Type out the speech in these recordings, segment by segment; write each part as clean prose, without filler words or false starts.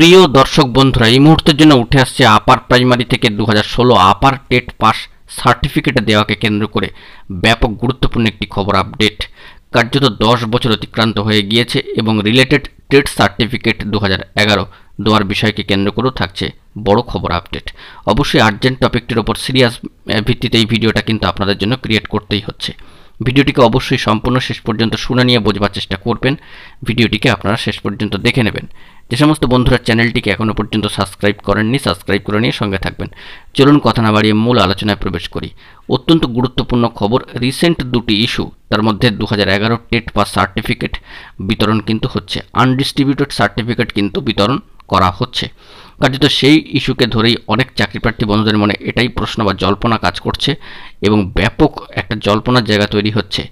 প্রিয় দর্শক বন্ধুরা, এই মুহূর্তের জন্য উঠে আসছে আপার প্রাইমারি থেকে 2016 আপার টেট পাস সার্টিফিকেট দেওয়াকে কেন্দ্র করে ব্যাপক গুরুত্বপূর্ণ একটি খবর আপডেট। কার্যত 10 বছর অতিক্রান্ত হয়ে গিয়েছে এবং রিলেটেড টেট সার্টিফিকেট 2011 দেওয়ার বিষয়কে কেন্দ্র করেও থাকছে বড় খবর আপডেট। অবশ্যই আর্জেন্ট টপিকটির ওপর সিরিয়াস ভিত্তিতে এই ভিডিওটা কিন্তু আপনাদের জন্য ক্রিয়েট করতেই হচ্ছে। ভিডিওটিকে অবশ্যই সম্পূর্ণ শেষ পর্যন্ত শুনে নিয়ে বোঝবার চেষ্টা করবেন। ভিডিওটিকে আপনারা শেষ পর্যন্ত দেখে নেবেন। যে সমস্ত বন্ধুরা চ্যানেলটিকে এখনও পর্যন্ত সাবস্ক্রাইব করেননি, সাবস্ক্রাইব করে নিয়ে সঙ্গে থাকবেন। চলুন কথা না বাড়িয়ে মূল আলোচনায় প্রবেশ করি। অত্যন্ত গুরুত্বপূর্ণ খবর, রিসেন্ট দুটি ইস্যু, তার মধ্যে 2011 টেট পাস সার্টিফিকেট বিতরণ কিন্তু হচ্ছে, আনডিস্ট্রিবিউটেড সার্টিফিকেট কিন্তু বিতরণ করা হচ্ছে। কার্যত সেই ইস্যুকে ধরেই অনেক চাকরিপ্রার্থী বন্ধুদের মনে এটাই প্রশ্ন বা জল্পনা কাজ করছে এবং ব্যাপক একটা জল্পনার জায়গা তৈরি হচ্ছে।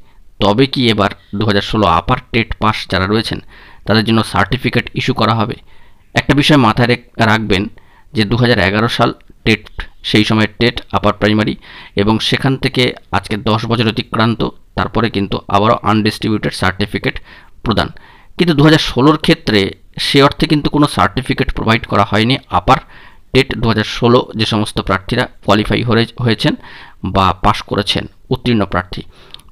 তবে কি এবার 2016 আপার টেট পাস যারা রয়েছেন তাদের জন্য সার্টিফিকেট ইস্যু করা হবে? একটা বিষয় মাথায় রাখবেন যে 2011 সাল টেট, সেই সময় টেট আপার প্রাইমারি, এবং সেখান থেকে আজকে 10 বছর অতিক্রান্ত, তারপরে কিন্তু আবারও আনডিস্ট্রিবিউটেড সার্টিফিকেট প্রদান। কিন্তু 2016 ক্ষেত্রে সে অর্থে কিন্তু কোনো সার্টিফিকেট প্রোভাইড করা হয়নি আপার টেট 2016 যে সমস্ত প্রার্থীরা কোয়ালিফাই হয়েছেন বা পাশ করেছেন, উত্তীর্ণ প্রার্থী।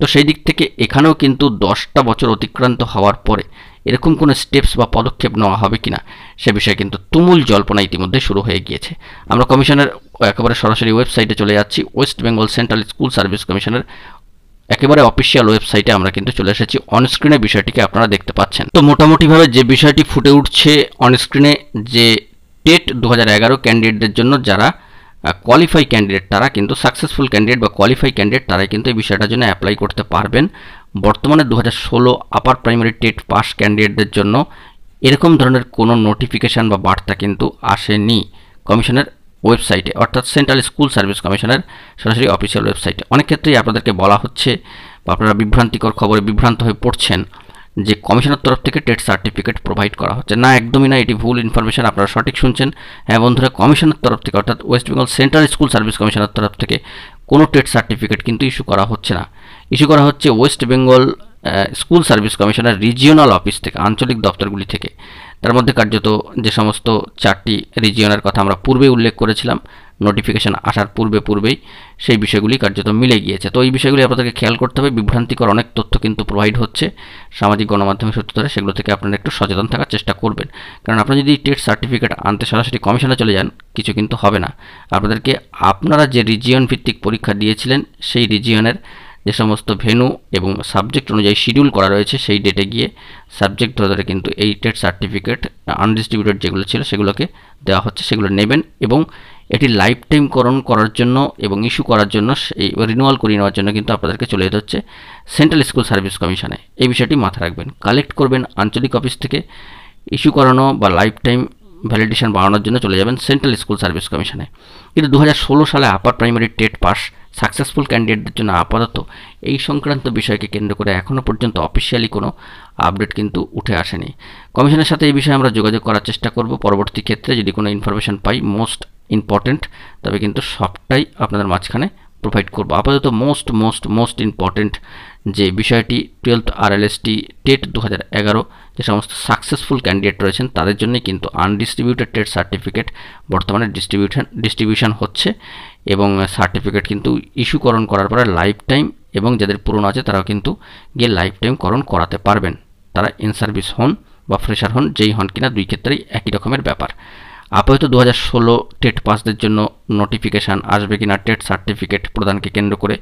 তো সেই দিক থেকে এখানেও কিন্তু 10টা বছর অতিক্রান্ত হওয়ার পরে এরকম কোনো স্টেপস বা পদক্ষেপ নেওয়া হবে কিনা সে বিষয়ে কিন্তু তুমুল জল্পনা ইতিমধ্যে শুরু হয়ে গিয়েছে। আমরা কমিশনের একেবারে সরাসরি ওয়েবসাইটে চলে যাচ্ছি। West Bengal central school service কমিশনের একেবারে অফিসিয়াল ওয়েবসাইটে আমরা কিন্তু চলে এসেছি। অনস্ক্রিনে বিষয়টিকে আপনারা দেখতে পাচ্ছেন। তো মোটামুটিভাবে যে বিষয়টি ফুটে উঠছে অনস্ক্রিনে, যে টেট 2011 ক্যান্ডিডেটদের জন্য যারা কোয়ালিফাই ক্যান্ডিডেট, তারা কিন্তু সাকসেসফুল ক্যান্ডিডেট বা কোয়ালিফাই ক্যান্ডিডেট, তারাই কিন্তু এই বিষয়টার জন্য অ্যাপ্লাই করতে পারবেন। বর্তমানে 2016 আপার প্রাইমারি টেট পাস ক্যান্ডিডেটদের জন্য এরকম ধরনের কোনো নোটিফিকেশান বা বার্তা কিন্তু আসেনি কমিশনের ওয়েবসাইটে, অর্থাৎ সেন্ট্রাল স্কুল সার্ভিস কমিশনের সরাসরি অফিসিয়াল ওয়েবসাইটে। অনেক ক্ষেত্রেই আপনাদেরকে বলা হচ্ছে বা আপনারা বিভ্রান্তিকর খবরে বিভ্রান্ত হয়ে পড়ছেন যে কমিশনের তরফ থেকে টেট সার্টিফিকেট প্রোভাইড করা হচ্ছে। না, একদমই না, এটি ভুল ইনফরমেশন, আপনারা সঠিক শুনছেন। হ্যাঁ বন্ধুরা, কমিশনের তরফ থেকে, অর্থাৎ West Bengal central school service কমিশনের তরফ থেকে কোনো টেট সার্টিফিকেট কিন্তু ইস্যু করা হচ্ছে না। ইস্যু করা হচ্ছে ওয়েস্ট বেঙ্গল স্কুল সার্ভিস কমিশনের রিজিওনাল অফিস থেকে, আঞ্চলিক দপ্তরগুলি থেকে। তার মধ্যে কার্যত যে সমস্ত 4টি রিজিয়নের কথা আমরা পূর্বে উল্লেখ করেছিলাম নোটিফিকেশান আসার পূর্বেই, সেই বিষয়গুলি কার্যত মিলে গিয়েছে। তো এই বিষয়গুলি আপনাদেরকে খেয়াল করতে হবে। বিভ্রান্তিকর অনেক তথ্য কিন্তু প্রোভাইড হচ্ছে সামাজিক গণমাধ্যমের সূত্র ধরে, সেগুলো থেকে আপনারা একটু সচেতন থাকার চেষ্টা করবেন। কারণ আপনারা যদি টেট সার্টিফিকেট আনতে সরাসরি কমিশনে চলে যান, কিছু কিন্তু হবে না। আপনাদেরকে আপনারা যে রিজিয়ন ভিত্তিক পরীক্ষা দিয়েছিলেন সেই রিজিয়নের যে সমস্ত ভেন্যু এবং সাবজেক্ট অনুযায়ী শিডিউল করা রয়েছে, সেই ডেটে গিয়ে সাবজেক্ট ধরে কিন্তু এই টেট সার্টিফিকেট আনডিস্ট্রিবিউটেড যেগুলো ছিল সেগুলোকে দেওয়া হচ্ছে, সেগুলো নেবেন এবং এটি লাইফ টাইম করণ করার জন্য এবং ইস্যু করার জন্য, এই রিনিউয়াল করিয়ে নেওয়ার জন্য কিন্তু আপনাদেরকে চলে যেতে হচ্ছে সেন্ট্রাল স্কুল সার্ভিস কমিশনে। এই বিষয়টি মাথায় রাখবেন। কালেক্ট করবেন আঞ্চলিক অফিস থেকে, ইস্যু করানো বা লাইফ টাইম ভ্যালিডেশন বাড়ানোর জন্য চলে যাবেন সেন্ট্রাল স্কুল সার্ভিস কমিশনে। কিন্তু 2016 সালে upper primary TET pass successful ক্যান্ডিডেটদের জন্য আপাতত এই সংক্রান্ত বিষয়কে কেন্দ্র করে এখনও পর্যন্ত অফিসিয়ালি কোনো আপডেট কিন্তু উঠে আসেনি। কমিশনের সাথে এই বিষয়ে আমরা যোগাযোগ করার চেষ্টা করব পরবর্তী ক্ষেত্রে, যদি কোনো ইনফরমেশন পাই মোস্ট ইম্পর্টেন্ট, তবে কিন্তু সবটাই আপনাদের মাঝখানে প্রোভাইড করব। আপাতত মোস্ট ইম্পর্টেন্ট যে বিষয়টি 12th RLST টেট 2011 যে সমস্ত সাকসেসফুল ক্যান্ডিডেট রয়েছেন তাদের জন্যই কিন্তু আনডিস্ট্রিবিউটেড টেট সার্টিফিকেট বর্তমানে ডিস্ট্রিবিউশন হচ্ছে এবং সার্টিফিকেট কিন্তু ইস্যুকরণ করার পরে লাইফ টাইম, এবং যাদের পুরনো আছে তারাও কিন্তু গিয়ে লাইফ টাইম করণ করাতে পারবেন। তারা ইন সার্ভিস হন বা ফ্রেশার হন, যেই হন কিনা, দুই ক্ষেত্রেই একই রকমের ব্যাপার। আপাতত 2016 টেট পাসদের জন্য নোটিফিকেশান আসবে কিনা টেট সার্টিফিকেট প্রদানকে কেন্দ্র করে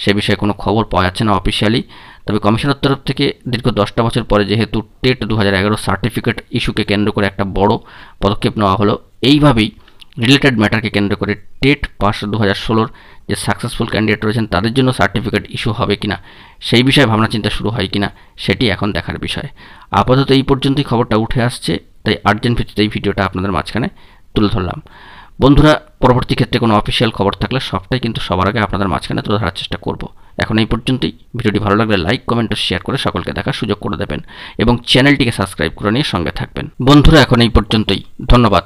সে বিষয়ে কোনো খবর পাওয়া যাচ্ছে না অফিসিয়ালি। তবে কমিশনের তরফ থেকে দীর্ঘ 10টা বছর পরে যেহেতু টেট 2011 সার্টিফিকেট ইস্যুকে কেন্দ্র করে একটা বড় পদক্ষেপ নেওয়া হলো, এইভাবেই রিলেটেড ম্যাটারকে কেন্দ্র করে টেট পাস 2016 যে সাকসেসফুল ক্যান্ডিডেট রয়েছেন তাদের জন্য সার্টিফিকেট ইস্যু হবে কিনা সেই বিষয়ে ভাবনা চিন্তা শুরু হয় কিনা সেটি এখন দেখার বিষয়। আপাতত এই পর্যন্তই খবরটা উঠে আসছে, তাই আর্জেন্ট ভিত্তিতে এই ভিডিওটা আপনাদের মাঝখানে তুলে ধরলাম। বন্ধুরা, পরবর্তী ক্ষেত্রে কোনো অফিসিয়াল খবর থাকলে সবটাই কিন্তু সবার আগে আপনাদের মাঝখানে তুলে ধরার চেষ্টা করব। এখন এই পর্যন্তই। ভিডিওটি ভালো লাগলে লাইক, কমেন্ট ও শেয়ার করে সকলকে দেখার সুযোগ করে দেবেন এবং চ্যানেলটিকে সাবস্ক্রাইব করে নিয়ে সঙ্গে থাকবেন। বন্ধুরা, এখন এই পর্যন্তই। ধন্যবাদ।